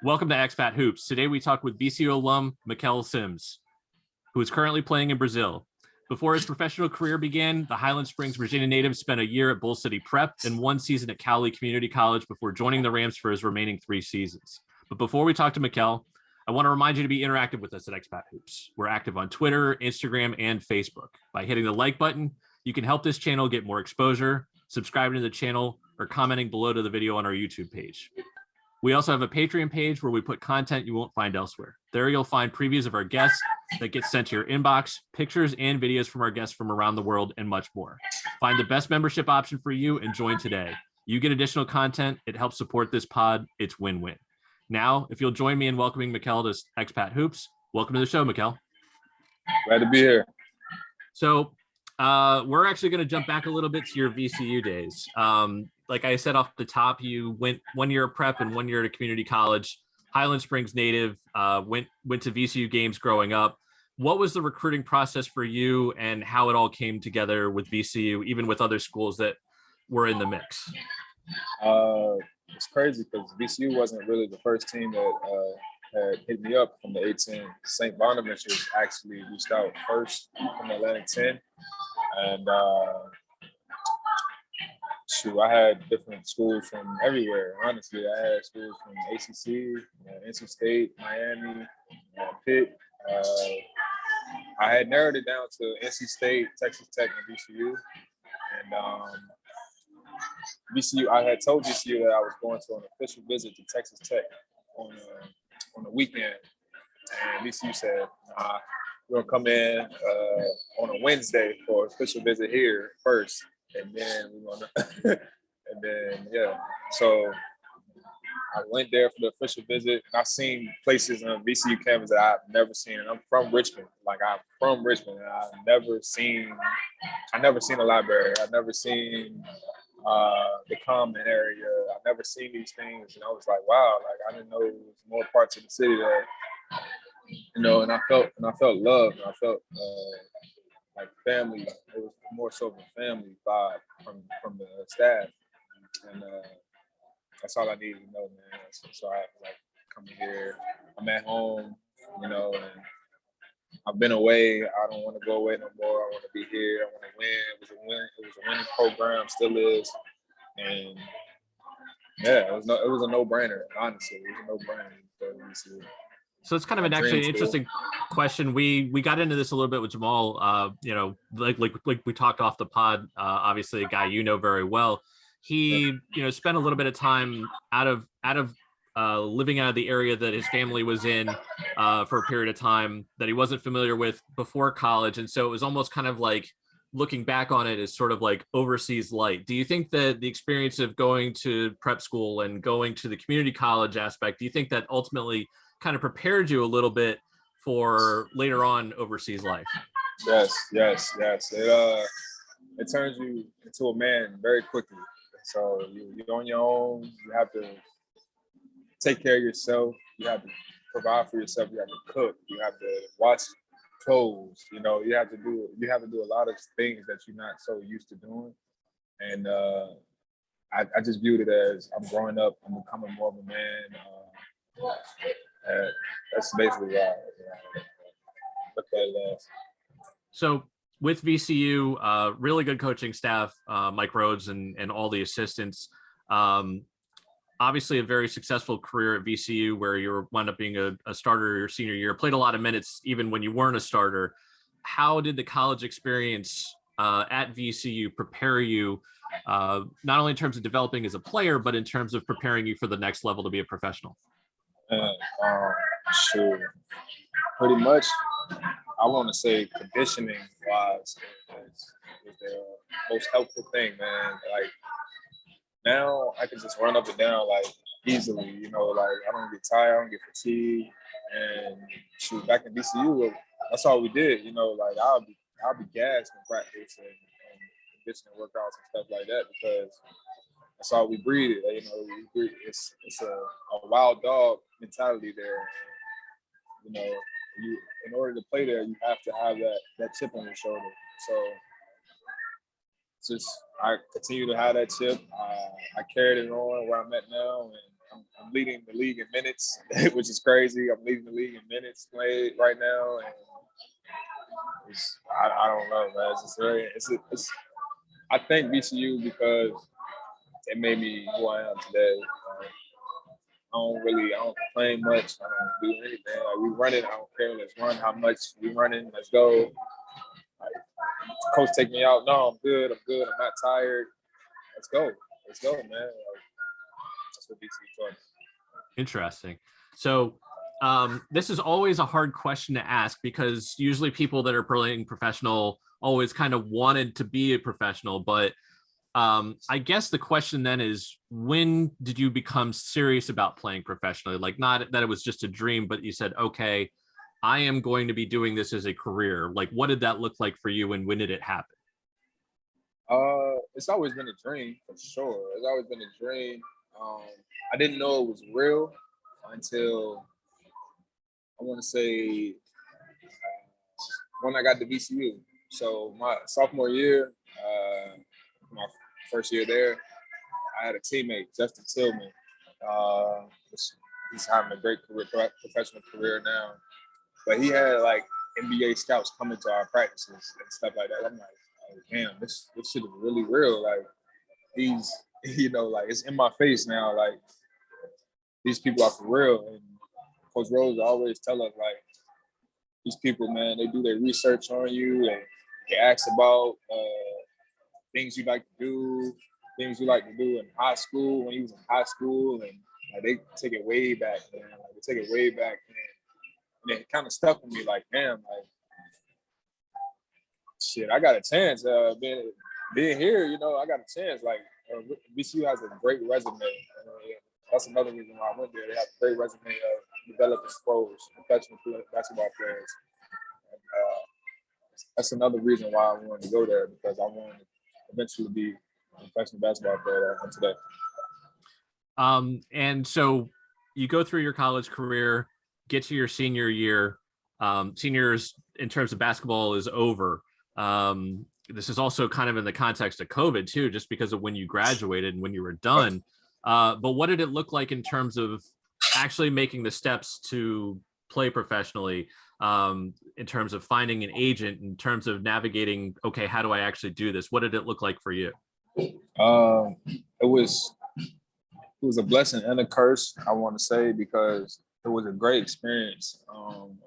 Welcome to Expat Hoops. Today we talk with VCU alum Mikel Sims, who is currently playing in Brazil. Before his professional career began, the Highland Springs, Virginia native spent a year at Bull City Prep and 1 season at Cowley Community College before joining the Rams for his remaining 3 seasons. But before we talk to Mikel, I want to remind you to be interactive with us at Expat Hoops. We're active on Twitter, Instagram, and Facebook. By hitting the like button, you can help this channel get more exposure, subscribing to the channel, or commenting below to the video on our YouTube page. We also have a Patreon page where we put content you won't find elsewhere. There you'll find previews of our guests that get sent to your inbox, pictures and videos from our guests from around the world, and much more. Find the best membership option for you and join today. You get additional content. It helps support this pod. It's win-win. Now, if you'll join me in welcoming Mikel to Expat Hoops, welcome to the show, Mikel. Glad to be here. So we're actually going to jump back a little bit to your VCU days. Like I said off the top, you went 1 year of prep and 1 year at a community college. Highland Springs native, went to VCU games growing up. What was the recruiting process for you and how it all came together with VCU, even with other schools that were in the mix? It's crazy because VCU wasn't really the first team that had hit me up from the A-10. St. Bonaventure actually reached out first from the Atlantic 10. And I had different schools from everywhere, honestly. I had schools from ACC, NC State, Miami, Pitt. I had narrowed it down to NC State, Texas Tech, and VCU. And VCU, I had told VCU that I was going to an official visit to Texas Tech on the weekend. And VCU said, we're gonna come in on a Wednesday for an official visit here first. And then we're gonna, So I went there for the official visit, and I seen places on VCU campus that I've never seen. And I'm from Richmond, and I've never seen a library. I've never seen the common area. I've never seen these things, and I was like, wow, like I didn't know there was more parts of the city that, and I felt love, and I felt like family. It was more so of a family vibe from the staff, and that's all I needed to know, man. So I like coming here. I'm at home, and I've been away. I don't want to go away no more. I want to be here. I want to win. It was a winning program, still is, and yeah, it was a no-brainer. Honestly, it was a no-brainer. So it's kind of an interesting question. We got into this a little bit with Jamal. Like we talked off the pod. Obviously, a guy you know very well. He spent a little bit of time out of living out of the area that his family was in for a period of time that he wasn't familiar with before college, and so it was almost kind of like looking back on it as sort of like overseas light. Do you think that the experience of going to prep school and going to the community college aspect, do you think that ultimately kind of prepared you a little bit for later on overseas life? Yes. It turns you into a man very quickly. So you're on your own. You have to take care of yourself. You have to provide for yourself. You have to cook. You have to wash clothes. You have to do a lot of things that you're not so used to doing. And I just viewed it as I'm growing up. I'm becoming more of a man. That's basically why I look at it as. So with VCU, really good coaching staff, Mike Rhodes and all the assistants. Obviously a very successful career at VCU where you wound up being a starter your senior year, played a lot of minutes even when you weren't a starter. How did the college experience at VCU prepare you, not only in terms of developing as a player, but in terms of preparing you for the next level to be a professional? Sure. Pretty much, I want to say conditioning wise is the most helpful thing, man. Like now I can just run up and down like easily, like I don't get tired, I don't get fatigued. And back in VCU, that's all we did, like I'll be gassed in practice and conditioning workouts and stuff like that because that's all we breathe. It's a wild dog mentality there. In order to play there, you have to have that chip on your shoulder. So I continue to have that chip. I carried it on where I'm at now, and I'm leading the league in minutes, which is crazy. I'm leading the league in minutes played right now, and I don't know, man. I thank VCU because it made me who I am today. I don't complain much. I don't do anything. Like, we run it, I don't care. Let's run how much we running. Let's go. Like, coach take me out. No, I'm good. I'm not tired. Let's go, man. Like, that's what VCU taught me. Interesting. So this is always a hard question to ask because usually people that are playing professional always kind of wanted to be a professional, but I guess the question then is, when did you become serious about playing professionally? Like, not that it was just a dream, but you said, okay, I am going to be doing this as a career. Like, what did that look like for you and when did it happen? It's always been a dream, for sure. It's always been a dream. I didn't know it was real until, I want to say, when I got to VCU. So my sophomore year, my first year there, I had a teammate, Justin Tillman. He's having a great professional career now. But he had like NBA scouts coming to our practices and stuff like that. I'm like, damn, this shit is really real. Like, he's, like, it's in my face now. Like, these people are for real. And Coach Rose always tell us, like, these people, man, they do their research on you and they ask about things you like to do, things you like to do in high school, when you was in high school, and like, they take it way back, man. Like, they take it way back, and it kind of stuck with me, like, damn, like, shit, I got a chance. Being here, I got a chance. Like, VCU has a great resume. That's another reason why I went there. They have a great resume of developing pros, professional basketball players. And, that's another reason why I wanted to go there, because I wanted to eventually be a professional basketball player today. And so you go through your college career, get to your senior year. Seniors in terms of basketball is over. This is also kind of in the context of COVID too, just because of when you graduated and when you were done. But what did it look like in terms of actually making the steps to play professionally, in terms of finding an agent, in terms of navigating, okay, how do I actually do this? What did it look like for you? It was a blessing and a curse, I want to say, because it was a great experience on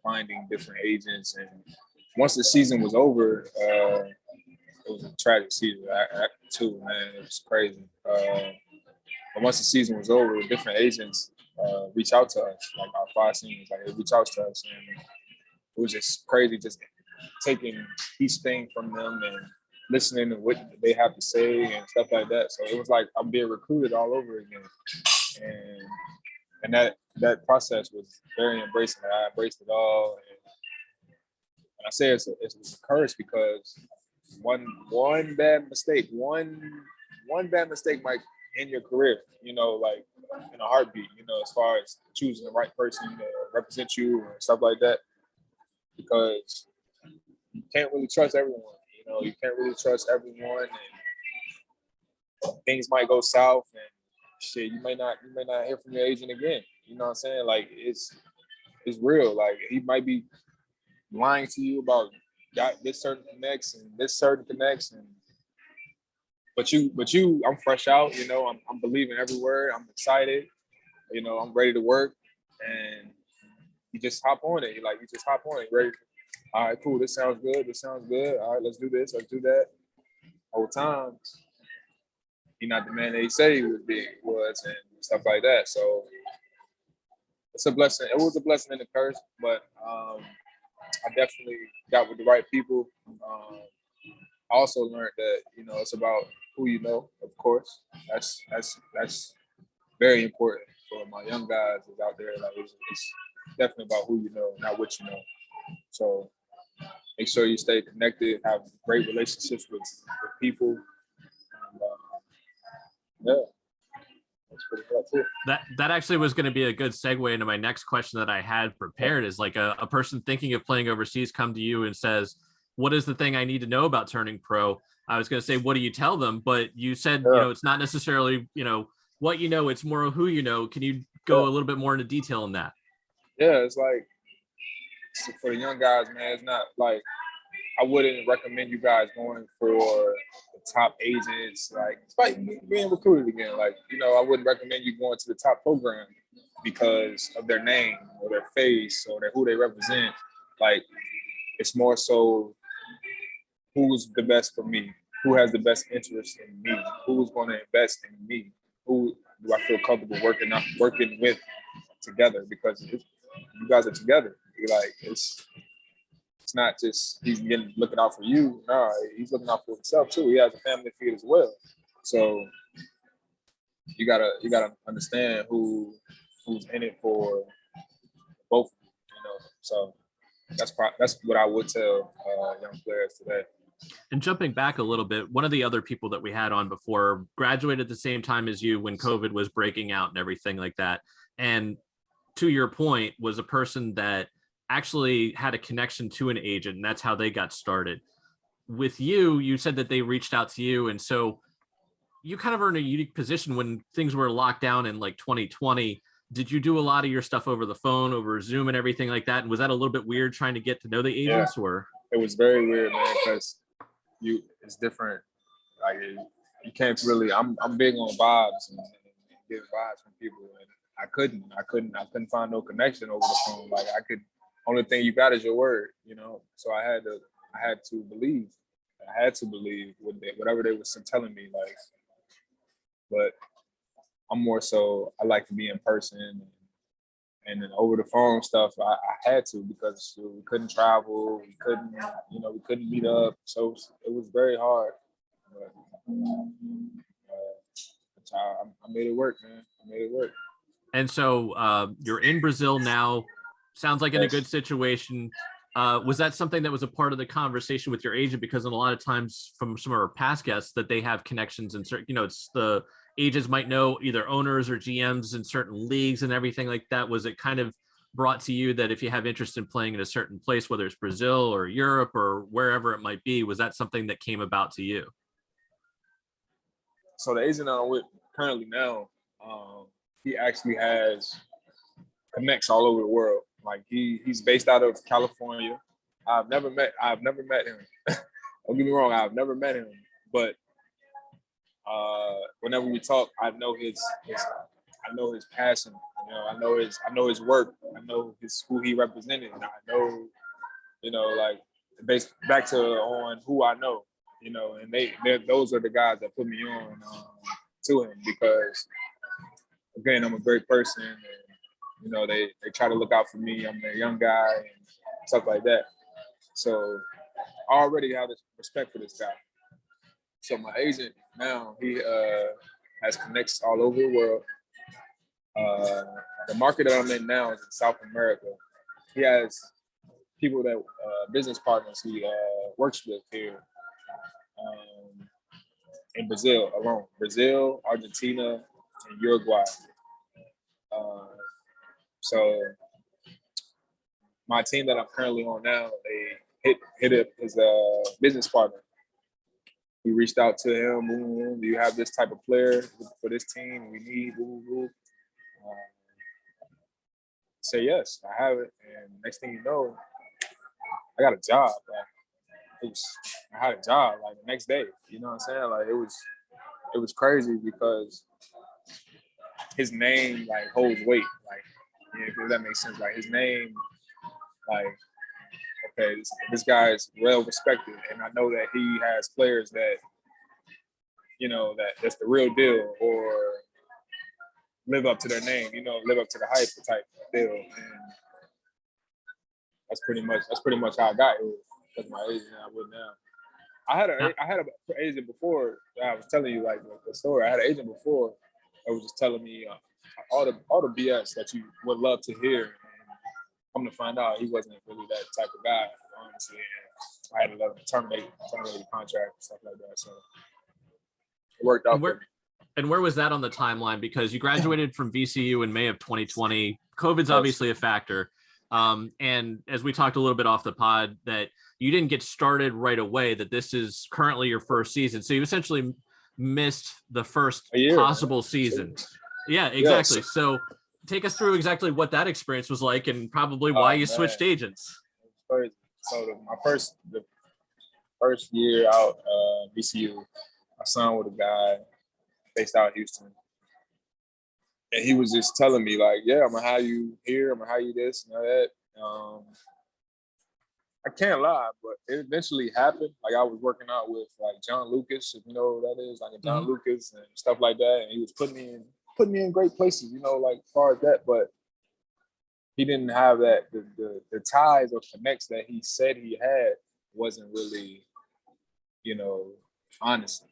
finding different agents. And once the season was over, it was a tragic season too, man. It was crazy. But once the season was over, different agents reach out to us, like our 5 seniors, like, they reach out to us, and it was just crazy, just taking each thing from them and listening to what they have to say and stuff like that. So it was like I'm being recruited all over again, and that process was very embracing. I embraced it all, and I say it's a curse because one bad mistake might end your career, like, in a heartbeat, as far as choosing the right person to represent you and stuff like that, because you can't really trust everyone. You can't really trust everyone, and things might go south, and shit, you may not hear from your agent again. You know what I'm saying? Like, it's real. Like, he might be lying to you about this certain connects and this certain connects, and but you, I'm fresh out. I'm believing every word. I'm excited. I'm ready to work, and you just hop on it. You just hop on it. Ready? All right, cool. This sounds good. All right, let's do this. Let's do that. Whole time, he's not the man that he said he was, and stuff like that. So it's a blessing. It was a blessing and a curse, but I definitely got with the right people. I also learned that it's about who you know. Of course, that's very important for my young guys that's out there. Like, it's definitely about who you know, not what you know. So make sure you stay connected, have great relationships with people. And, yeah, that's pretty much it. That actually was going to be a good segue into my next question that I had prepared. Is like a person thinking of playing overseas come to you and says, what is the thing I need to know about turning pro? I was going to say, what do you tell them? But you said, it's not necessarily, what you know, it's more of who you know. Can you go a little bit more into detail on that? Yeah, it's like for the young guys, man, it's not like I wouldn't recommend you guys going for the top agents. Like it's like being recruited again. Like, you know, I wouldn't recommend you going to the top program because of their name or their face or who they represent. Like, it's more so who's the best for me, who has the best interest in me, who's going to invest in me, who do I feel comfortable working with together, because you guys are together. Like, it's not just he's looking out for you. No, he's looking out for himself too. He has a family to feed as well. So you gotta understand who's in it for both of you, you know. So that's what I would tell young players today. And jumping back a little bit, one of the other people that we had on before graduated at the same time as you when COVID was breaking out and everything like that. And to your point, was a person that actually had a connection to an agent, and that's how they got started. With you, you said that they reached out to you, and so you kind of are in a unique position when things were locked down in like 2020. Did you do a lot of your stuff over the phone, over Zoom and everything like that? And was that a little bit weird trying to get to know the agents? Or it was very weird, man, because it's different. Like, you can't really, I'm big on vibes and getting vibes from people, and I couldn't find no connection over the phone. Like, only thing you got is your word, you know. So I had to believe whatever they were telling me. Like, but I'm more so, I like to be in person, and then over the phone stuff, I had to, because we couldn't travel, we couldn't meet up, so it was very hard. But I made it work, man. I made it work. And so you're in Brazil now. Sounds like in a good situation. Was that something that was a part of the conversation with your agent? Because in a lot of times from some of our past guests that they have connections in certain, you know, it's the agents might know either owners or GMs in certain leagues and everything like that. Was it kind of brought to you that if you have interest in playing in a certain place, whether it's Brazil or Europe or wherever it might be, was that something that came about to you? So the agent I'm with currently now, he actually has connects all over the world. Like, he's based out of California. I've never met him. Don't get me wrong, I've never met him, but whenever we talk, I know his passion. You know, I know his work. I know who he represented, and I know, you know, like, based back on who I know, you know, and those are the guys that put me on to him, because again, I'm a great person, and you know, they try to look out for me. I'm a young guy and stuff like that. So I already have this respect for this guy. So my agent now, he has connects all over the world. The market that I'm in now is in South America. He has people that business partners he works with here in Brazil alone. Brazil, Argentina, and Uruguay. So my team that I'm currently on now, they hit up his business partner. We reached out to him. Boom, do you have this type of player for this team? We need. Boom, boom. Say yes, I have it. And next thing you know, I got a job. Like, I had a job like the next day. You know what I'm saying? Like, it was crazy, because his name like holds weight. Like, yeah, if that makes sense. Like, his name, like, okay, this guy is well respected, and I know that he has players that, you know, that's the real deal, or live up to their name, you know, live up to the hype type deal. And that's pretty much how I got here. That's my agent I'm with now. I had an agent before. I was telling you like the story. I had an agent before that was just telling me all the BS that you would love to hear. And come to find out, he wasn't really that type of guy, honestly. And I had to let him terminate the contract and stuff like that. So it worked out. And where was that on the timeline? Because you graduated from VCU in May of 2020. COVID's obviously a factor. And as we talked a little bit off the pod, that you didn't get started right away, that this is currently your first season. So you essentially missed the first A year, possible man. season. Yeah, exactly. Yes. So take us through exactly what that experience was like and probably why you switched agents. So the first year out VCU, I signed with a guy based out of Houston. And he was just telling me, like, yeah, I'm gonna have you here, I'm gonna have you this and all that. I can't lie, but it eventually happened. Like I was working out with like John Lucas, if you know who that is, like John Lucas and stuff like that. And he was putting me in great places, you know, like as far as that, but he didn't have that the ties or connects that he said he had wasn't really, you know, honest.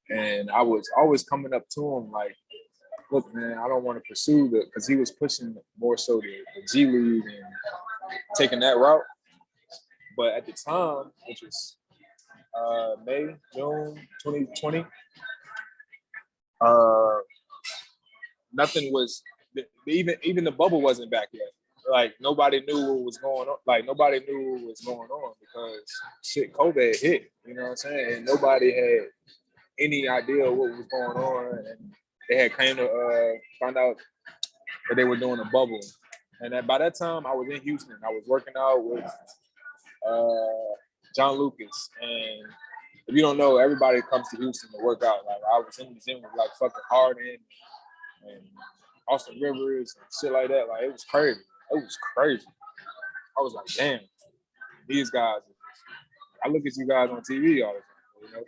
And I was always coming up to him like, look, man, I don't want to pursue because he was pushing more so the G League and taking that route. But at the time, which was May, June 2020, nothing was, even the bubble wasn't back yet. Like nobody knew what was going on. Like nobody knew what was going on because shit, COVID hit, you know what I'm saying? And nobody had any idea what was going on. And they had came to find out that they were doing a bubble. And by that time, I was in Houston. I was working out with John Lucas. And if you don't know, everybody comes to Houston to work out. Like I was in the gym with like fucking Harden and Austin Rivers and shit like that. Like it was crazy. It was crazy. I was like, damn, these guys. I look at you guys on TV all the time, you know.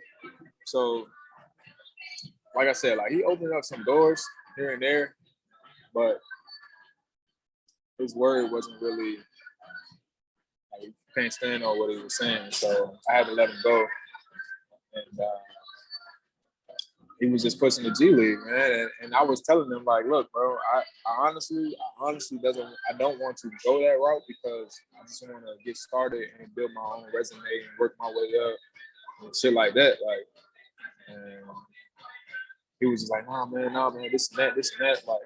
So, like I said, like he opened up some doors here and there, but his word wasn't really, like, you can't stand on what he was saying. So I had to let him go. And he was just pushing the G League, man. And I was telling him, like, look, bro, I honestly don't want to go that route because I just want to get started and build my own resume and work my way up and shit like that. Like, and he was just like, nah, man, this and that. Like,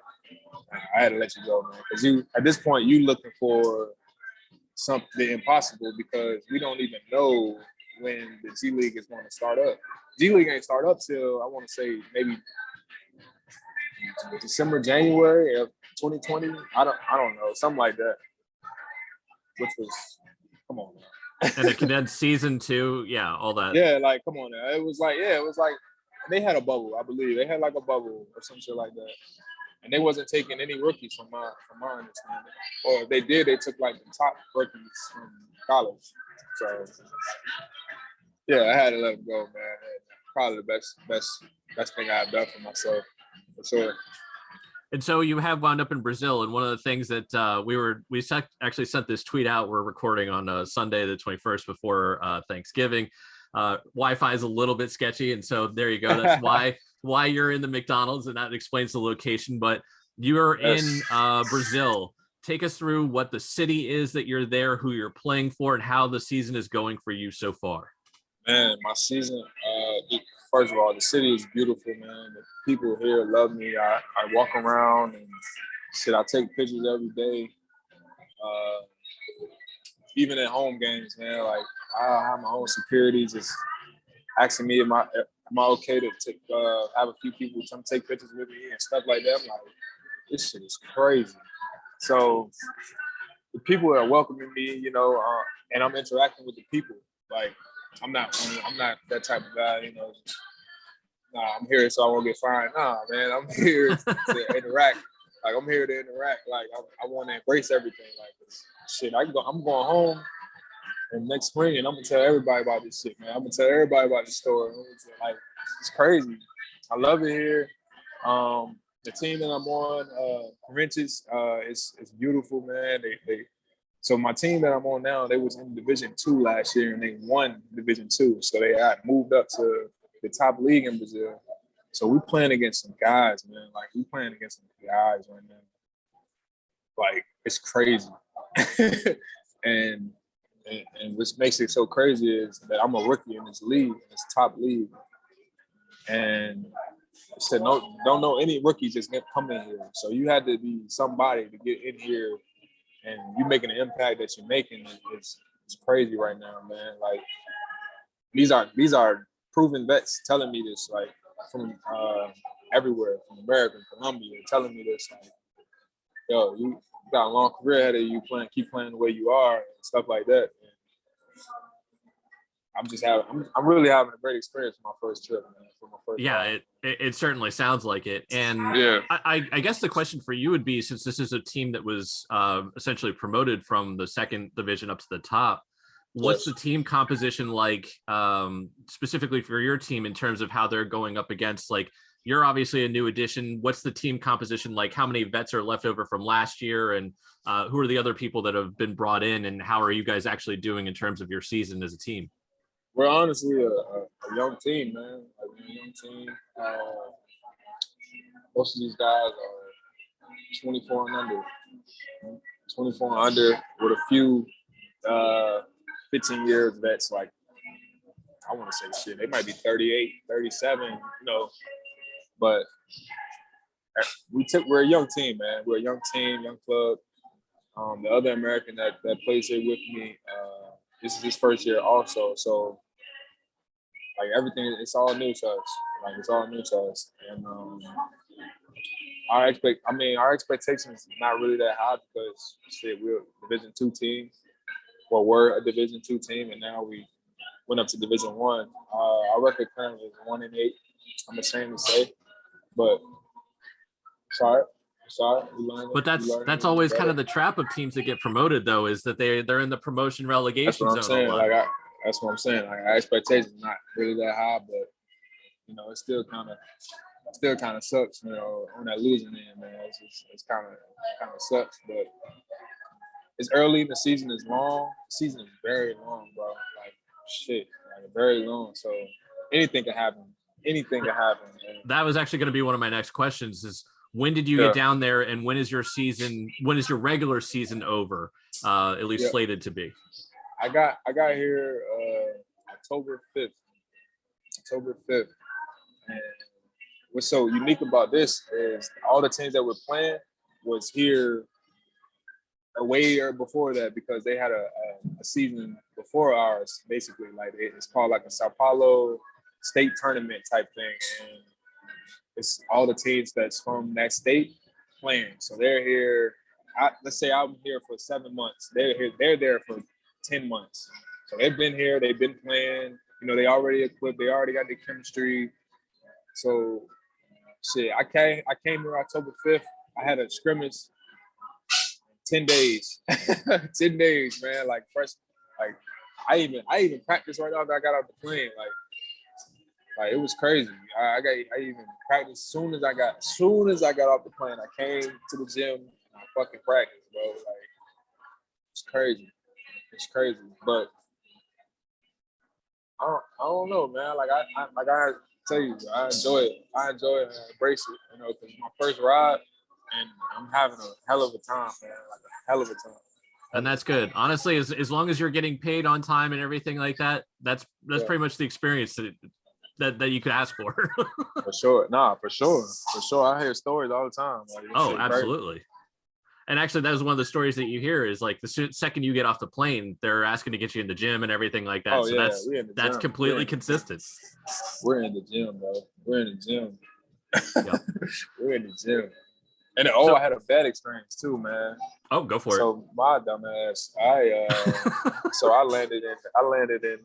I had to let you go, man. Because at this point, you looking for something impossible because we don't even know when the G League is going to start up. G League ain't start up till I want to say maybe December, January of 2020. I don't know, something like that. Which was, come on, man. And the condensed season too, yeah, all that. Yeah, like come on, now. It was like they had a bubble, I believe. They had like a bubble or some shit like that. And they wasn't taking any rookies from my understanding. Or if they did, they took like the top rookies from college. So yeah, I had to let him go, man. Probably the best thing I've done for myself, for sure. And so you have wound up in Brazil, and one of the things that we actually sent this tweet out. We're recording on Sunday, the 21st, before Thanksgiving. Wi-Fi is a little bit sketchy, and so there you go. That's why you're in the McDonald's, and that explains the location. But you're in Brazil. Take us through what the city is that you're there, who you're playing for, and how the season is going for you so far. Man, my season, first of all, the city is beautiful, man. The people here love me. I walk around and shit, I take pictures every day. Even at home games, man, like I have my own security just asking me, am I okay to have a few people come take pictures with me and stuff like that. I'm like, this shit is crazy. So the people are welcoming me, you know, and I'm interacting with the people. Like, I'm not that type of guy, you know. I'm here so I won't get fined. Nah, man, I'm here to interact. Like, I'm here to interact. Like, I want to embrace everything. Like, shit, I'm going home and next spring, and I'm gonna tell everybody about this shit, man. I'm gonna tell everybody about this story. Like, it's crazy. I love it here. The team that I'm on, Corinthians, it's beautiful, man. So my team that I'm on now, they was in Division II last year, and they won Division II. So they had moved up to the top league in Brazil. So we playing against some guys, man. Like, we playing against some guys right now. Like, it's crazy. and what makes it so crazy is that I'm a rookie in this league, this top league. And I said, don't know any rookies just come in here. So you had to be somebody to get in here, and you making an impact that you're making. It's crazy right now, man. Like, these are proven vets telling me this, like from everywhere, from America, Colombia, telling me this, like, yo, you got a long career ahead of you, keep playing the way you are, and stuff like that. And I'm really having a great experience for my first trip, man. For my first time. It certainly sounds like it. And I guess the question for you would be, since this is a team that was essentially promoted from the second division up to the top, what's the team composition like, specifically for your team, in terms of how they're going up against, like, you're obviously a new addition. What's the team composition like? How many vets are left over from last year? And who are the other people that have been brought in? And how are you guys actually doing in terms of your season as a team? We're honestly a young team, man. Like, a young team. Most of these guys are 24 and under. 24 and under, with a few 15 years vets. Like, I want to say shit, they might be 38, 37, you know. But we're a young team, man. We're a young team, young club. The other American that plays here with me, this is his first year also. So, like, everything, it's all new to us. Like, it's all new to us. And our expectations is not really that high, because shit, we're a Division II team. Well, we're a Division II team, and now we went up to Division I. Our record currently is 1-8. I'm ashamed to say, but sorry. But that's always kind of the trap of teams that get promoted, though, is that they're in the promotion relegation zone. That's what I'm saying. That's what I'm saying. Like, our expectations not really that high, but you know, it still kind of sucks. You know, on that losing end, man. It's kind of sucks, but it's early. The season is long. The season is very long, bro. Like, shit, like, very long. So anything can happen. Anything can happen. Man. That was actually going to be one of my next questions. Is when did you get down there, and when is your regular season over? At least slated to be. I got here October 5th. And what's so unique about this is all the teams that were playing was here way before that, because they had a season before ours, basically. Like, it's called like a Sao Paulo state tournament type thing. And it's all the teams that's from that state playing. So they're here. Let's say I'm here for 7 months. They're there for 10 months. So they've been here. They've been playing. You know, they already equipped. They already got the chemistry. So, shit, I came here October 5th. I had a scrimmage 10 days. 10 days, man. Like, fresh. Like, I even practiced right after I got off the plane. Like, it was crazy. I even practiced soon as I got off the plane. I came to the gym and I fucking practiced, bro. Like, it's crazy. It's crazy. But I don't know, man. Like, I tell you, I enjoy it. I embrace it, you know, because it's my first ride, and I'm having a hell of a time, man. Like, a hell of a time. And that's good. Honestly, as long as you're getting paid on time and everything like that, that's pretty much the experience that you could ask for. For sure. Nah, for sure. I hear stories all the time. Like, oh, absolutely. Crazy. And actually, that was one of the stories that you hear is, like, the second you get off the plane, they're asking to get you in the gym and everything like that. Oh, so yeah, that's completely consistent. We're in the gym, bro. We're in the gym. Yep. We're in the gym. And I had a bad experience too, man. Oh, go for it. So my dumb ass, I landed in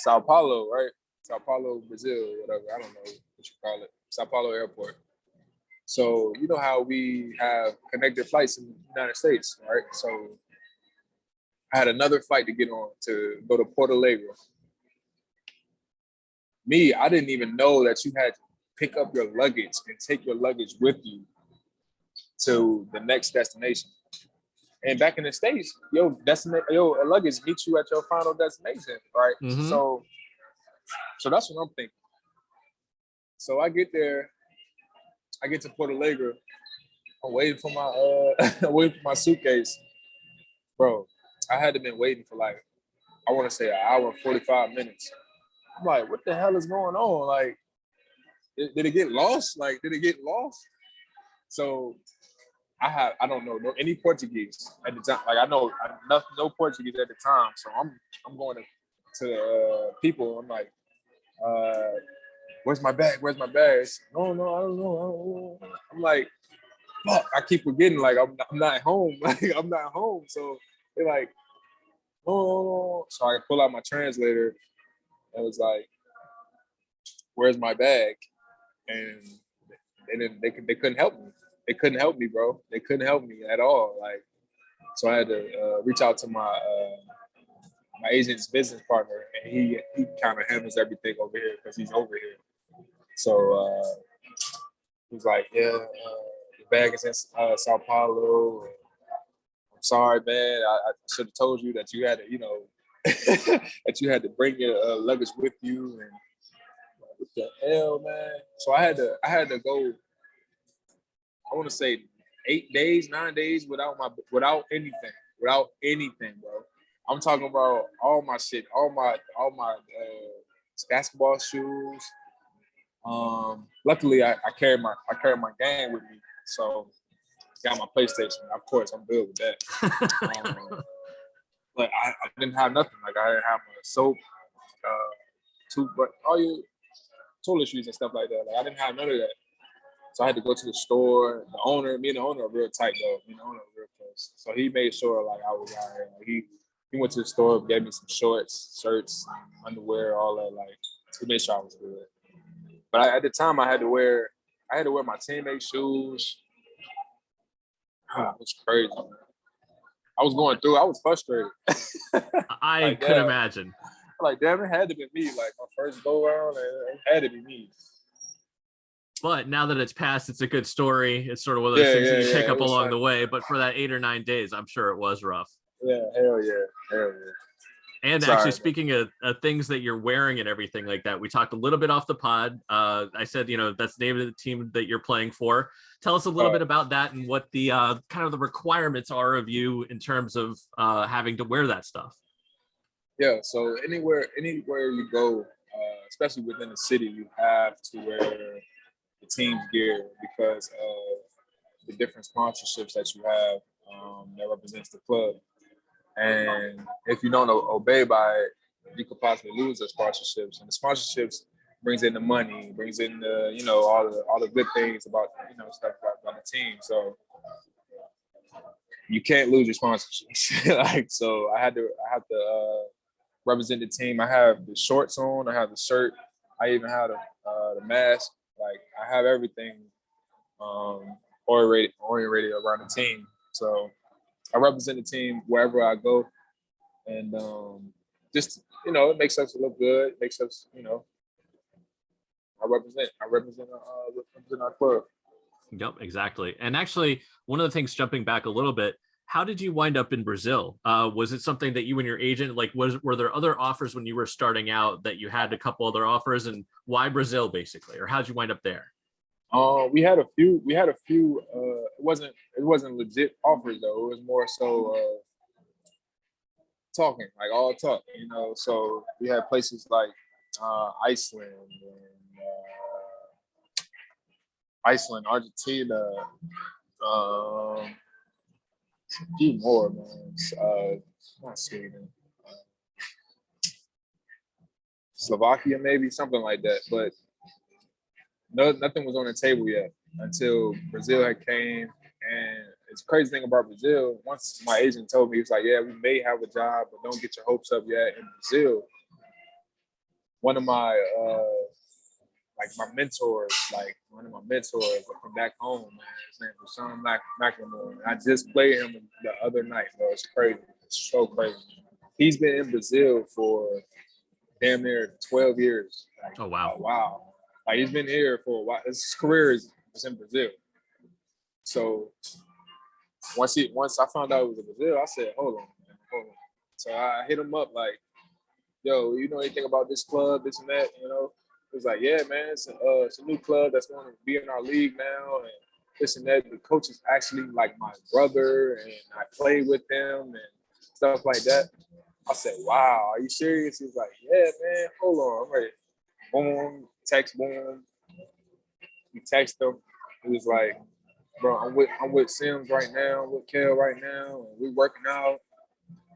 Sao Paulo, right? Sao Paulo, Brazil, whatever. I don't know what you call it. Sao Paulo Airport. So you know how we have connected flights in the United States, right? So I had another flight to get on to go to Porto Alegre. I didn't even know that you had to pick up your luggage and take your luggage with you to the next destination. And back in the States, your luggage meets you at your final destination, right? Mm-hmm. So that's what I'm thinking. So I get there, I get to Porto Alegre, I'm waiting for my suitcase. Bro, I had to been waiting for, like, I want to say an hour and 45 minutes. I'm like, what the hell is going on? Like, did it get lost? So I don't know any Portuguese at the time. Like, I know no Portuguese at the time. So I'm going to people. I'm like, Where's my bag? Where's my bag? No, I don't know. I'm like, fuck, I keep forgetting, like, I'm not home. Like, I'm not home. So they're like, oh. So I pull out my translator and was like, where's my bag? And they couldn't help me. They couldn't help me, bro. They couldn't help me at all. Like, so I had to reach out to my agent's business partner, and he kind of handles everything over here because he's over here. So he was like, yeah, the bag is in Sao Paulo. I'm sorry, man. I should have told you that you had to, that you had to bring your luggage with you. And what the hell, man? So I had to go, I want to say 9 days without anything, bro. I'm talking about all my shit, all my basketball shoes. Luckily I carried my game with me, so got my PlayStation. Of course, I'm good with that. But I didn't have nothing. Like, I didn't have my soap, toothbrush, all your toiletries and stuff like that. Like, I didn't have none of that. So I had to go to the store. Me and the owner are real tight, though. Me and the owner are real close. So he made sure, like, I was out here. Like, he went to the store, gave me some shorts, shirts, underwear, all that. Like, he made sure I was good. But at the time, I had to wear my teammates' shoes. It was crazy, man. I was going through. I was frustrated. I could imagine. Like, damn, it had to be me. Like, my first go around, it had to be me. But now that it's passed, it's a good story. It's sort of one of those things that you pick up along the way. But for that 8 or 9 days, I'm sure it was rough. Yeah, hell yeah. And actually, speaking of things that you're wearing and everything like that, we talked a little bit off the pod. I said, that's the name of the team that you're playing for. Tell us a little bit about that and what the kind of the requirements are of you in terms of having to wear that stuff. Yeah, so anywhere you go, especially within the city, you have to wear the team's gear because of the different sponsorships that you have that represents the club. And if you don't obey by it, you could possibly lose the sponsorships. And the sponsorships brings in the money, brings in the, all the good things about, stuff about the team. So you can't lose your sponsorships. So I have to represent the team. I have the shorts on, I have the shirt, I even have the mask. Like, I have everything oriented around the team. So I represent the team wherever I go, and just it makes us look good. It makes us, I represent our club. Yep, exactly. And actually, one of the things, jumping back a little bit, how did you wind up in Brazil? Was it something that you and your agent, like, were there other offers when you were starting out that you had a couple other offers, and why Brazil basically, or how'd you wind up there? We had a few. It wasn't legit offers though. It was more so talking, like all talk. So we had places like Iceland, Argentina, a few more, man. Not Sweden, Slovakia, maybe something like that, but. No, nothing was on the table yet until Brazil had came. And it's the crazy thing about Brazil, once my agent told me, he was like, yeah, we may have a job, but don't get your hopes up yet. In Brazil, one of my mentors from back home, man, his name was Sean McDonald. I just played him the other night, bro. It's crazy. It's so crazy. He's been in Brazil for damn near 12 years. Like, oh, wow. Wow. Like, he's been here for a while. His career is in Brazil. So once I found out it was in Brazil, I said, hold on. So I hit him up like, yo, you know anything about this club, this and that, He was like, yeah, man, it's a new club that's going to be in our league now, and this and that. The coach is actually like my brother, and I played with him and stuff like that. I said, wow, are you serious? He was like, yeah, man, hold on, I'm ready. Boom, text, boom. We text him. He was like, bro, I'm with Sims right now, with Kel right now, and we're working out,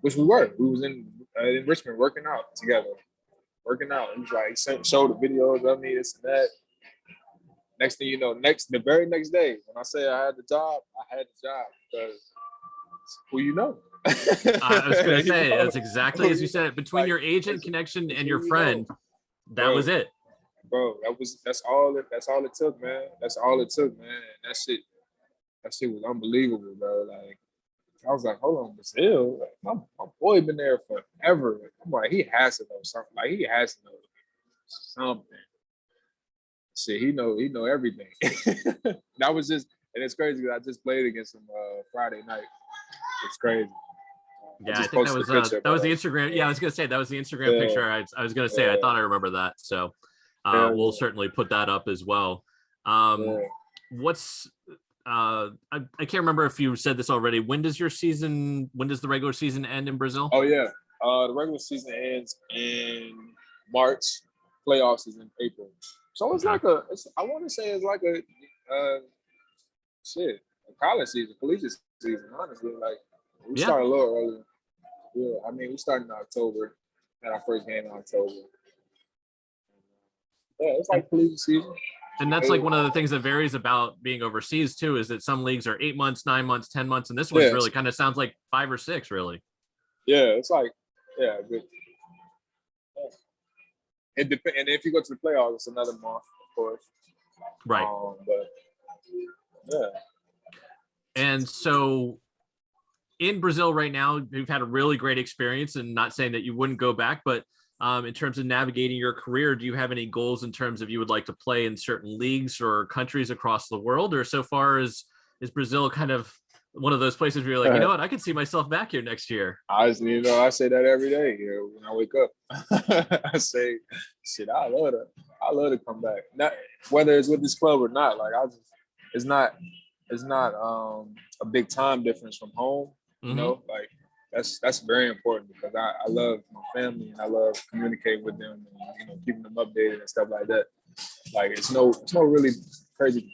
which we were. We was in Richmond working out together. working out. He was like, showed the videos of me, this and that. Next thing you know, the very next day, when I say I had the job, I had the job because who you know. I was going to say, You know? that's exactly as you said it. Between your agent connection and your friend, that was it. Bro, that's all it took, man. That's all it took, man. And that shit was unbelievable, bro. Like, I was like, hold on, Brazil. Like, my boy been there forever. I'm like, he has to know something. Like, he has to know something. Shit, he know everything. That was just, and it's crazy because I just played against him Friday night. It's crazy. Yeah, I think that was the Instagram. Yeah, I was gonna say that was the Instagram picture. I was gonna say I thought I remember that. So we'll certainly put that up as well. What's I can't remember if you said this already. When does the regular season end in Brazil? Oh yeah, the regular season ends in March. Playoffs is in April. So it's like I want to say it's like a college season, collegiate season. Honestly, like we start a little early. Yeah, I mean we started in October. Had our first game in October. Yeah, it's like collegiate season. And that's like one of the things that varies about being overseas too, is that some leagues are 8 months, 9 months, 10 months, and this one really kind of sounds like 5 or 6, really. Yeah, it's like good. It depends, and if you go to the playoffs, it's another month, of course. Right. But yeah. And so, in Brazil right now, you've had a really great experience, and not saying that you wouldn't go back, but in terms of navigating your career, do you have any goals in terms of you would like to play in certain leagues or countries across the world, or so far is Brazil kind of one of those places where you're like, you know what, I could see myself back here next year? I say that every day here when I wake up. I say, shit, I love to come back. Not whether it's with this club or not. Like it's not a big time difference from home. You know, like that's very important because I love my family and I love communicating with them and keeping them updated and stuff like that. Like it's no really crazy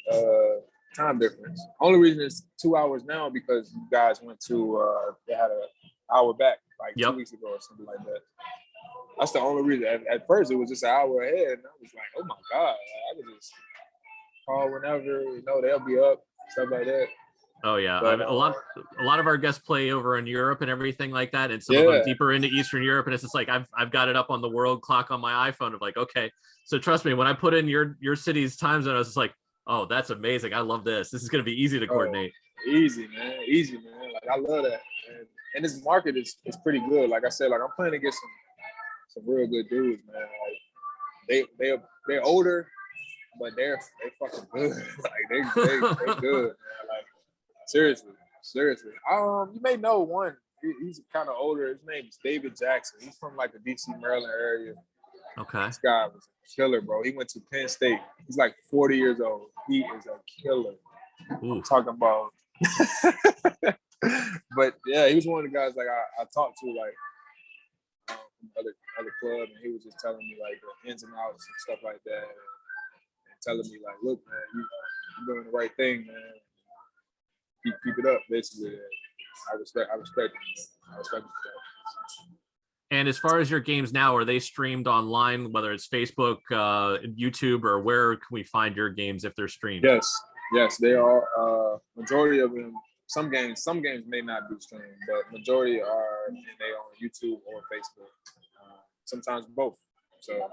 time difference. Only reason it's 2 hours now because you guys went to they had an hour back like 2 weeks ago or something like that. That's the only reason. At first it was just an hour ahead and I was like, oh my God, I could just call whenever, they'll be up, stuff like that. Oh yeah, but, a lot of our guests play over in Europe and everything like that, and some of them deeper into Eastern Europe, and it's just like I've got it up on the world clock on my iPhone of like, okay, so trust me, when I put in your city's time zone, I was just like, oh, that's amazing, I love this. This is going to be easy to coordinate. Easy, man. Like I love that, and this market is pretty good. Like I said, like I'm playing against some real good dudes, man. Like they're older, but they're fucking good. Like they're good, man. Like. Seriously. You may know one. He's kind of older. His name is David Jackson. He's from like the DC, Maryland area. Okay. This guy was a killer, bro. He went to Penn State. He's like 40 years old. He is a killer. Ooh. I'm talking about. But yeah, he was one of the guys like I talked to like from other club, and he was just telling me like the ins and outs and stuff like that, and telling me like, look, man, you're doing the right thing, man. Keep it up, basically. I respect it. And as far as your games now, are they streamed online, whether it's Facebook, YouTube, or where can we find your games if they're streamed? Yes, they are. Majority of them. Some games may not be streamed, but majority are on YouTube or Facebook. Sometimes both. So